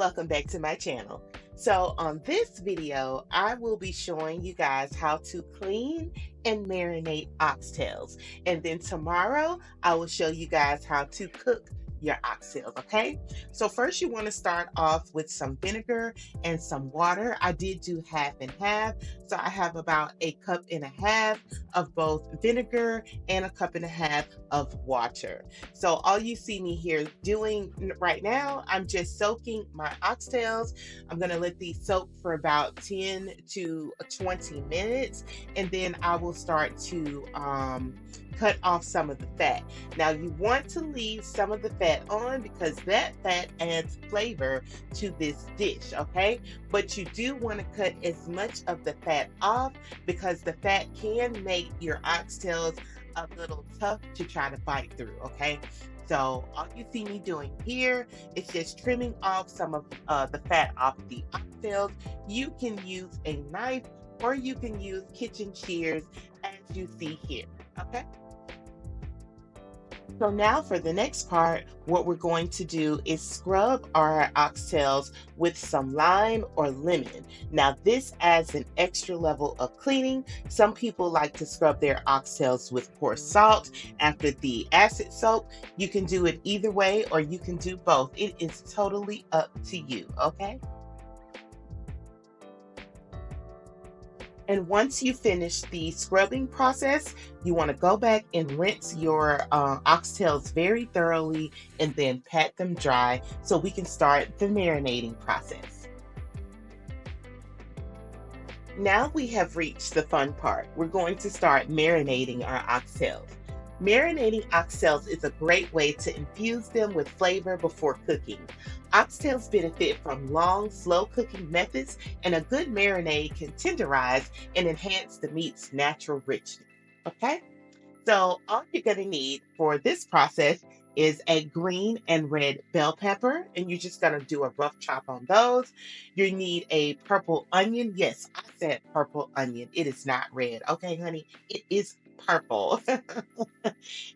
welcome back to my channel. So on this video, I will be showing you guys how to clean and marinate oxtails. And then tomorrow, I will show you guys how to cook your oxtails, okay? So first you want to start off with some vinegar and some water. I did do half and half. So I have about 1.5 cups of both vinegar and 1.5 cups of water. So all you see me here doing right now, I'm just soaking my oxtails. I'm gonna let these soak for about 10 to 20 minutes, and then I will start to cut off some of the fat. Now you want to leave some of the fat on because that fat adds flavor to this dish, okay? But you do want to cut as much of the fat off because the fat can make your oxtails a little tough to try to bite through, okay? So all you see me doing here is just trimming off some of the fat off the oxtails. You can use a knife or you can use kitchen shears as you see here, okay? So now for the next part, what we're going to do is scrub our oxtails with some lime or lemon. Now this adds an extra level of cleaning. Some people like to scrub their oxtails with coarse salt after the acid soak. You can do it either way or you can do both. It is totally up to you, okay? And once you finish the scrubbing process, you want to go back and rinse your oxtails very thoroughly and then pat them dry so we can start the marinating process. Now we have reached the fun part. We're going to start marinating our oxtails. Marinating oxtails is a great way to infuse them with flavor before cooking. Oxtails benefit from long, slow cooking methods, and a good marinade can tenderize and enhance the meat's natural richness. Okay? So all you're going to need for this process is a green and red bell pepper, and you're just going to do a rough chop on those. You need a purple onion. Yes, I said purple onion. It is not red. Okay, honey? It is purple.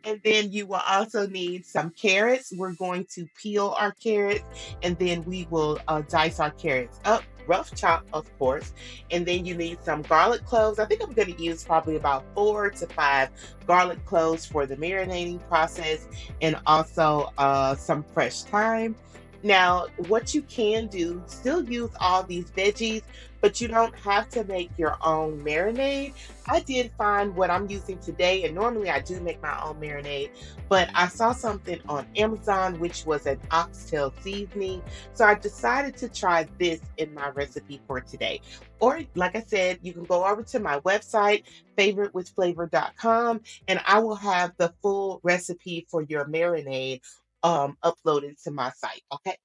And then you will also need some carrots. We're going to peel our carrots, and then we will dice our carrots up, rough chop, of course. And then you need some garlic cloves. I think I'm going to use probably about 4 to 5 garlic cloves for the marinating process, and also some fresh thyme. Now, what you can do, still use all these veggies, but you don't have to make your own marinade. I did find what I'm using today, and normally I do make my own marinade, but I saw something on Amazon, which was an oxtail seasoning. So I decided to try this in my recipe for today. Or like I said, you can go over to my website, favoritewithflavor.com, and I will have the full recipe for your marinade uploaded to my site, okay?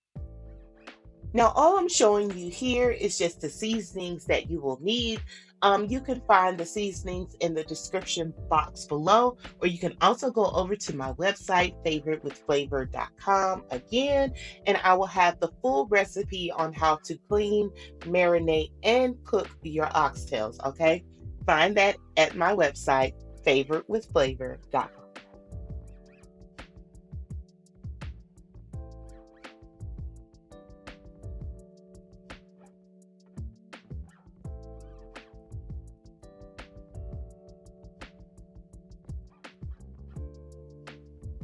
Now, all I'm showing you here is just the seasonings that you will need. You can find the seasonings in the description box below, or you can also go over to my website, favoritewithflavor.com again, and I will have the full recipe on how to clean, marinate, and cook your oxtails, okay? Find that at my website, favoritewithflavor.com.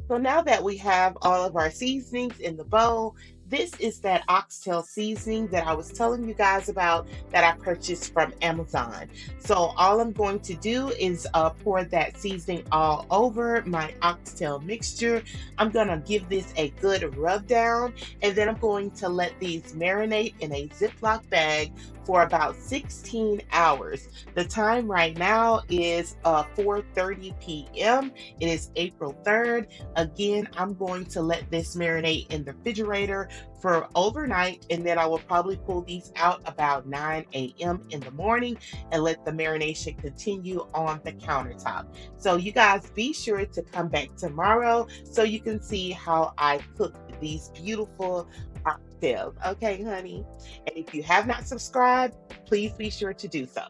So now that we have all of our seasonings in the bowl, this is that oxtail seasoning that I was telling you guys about that I purchased from Amazon. So all I'm going to do is pour that seasoning all over my oxtail mixture. I'm going to give this a good rub down, and then I'm going to let these marinate in a Ziploc bag for about 16 hours. The time right now is 4:30 p.m. It is April 3rd. Again, I'm going to let this marinate in the refrigerator for overnight, and then I will probably pull these out about 9 a.m. in the morning and let the marination continue on the countertop. So you guys be sure to come back tomorrow so you can see how I cook these beautiful oxtails. Okay, honey? And if you have not subscribed, please be sure to do so.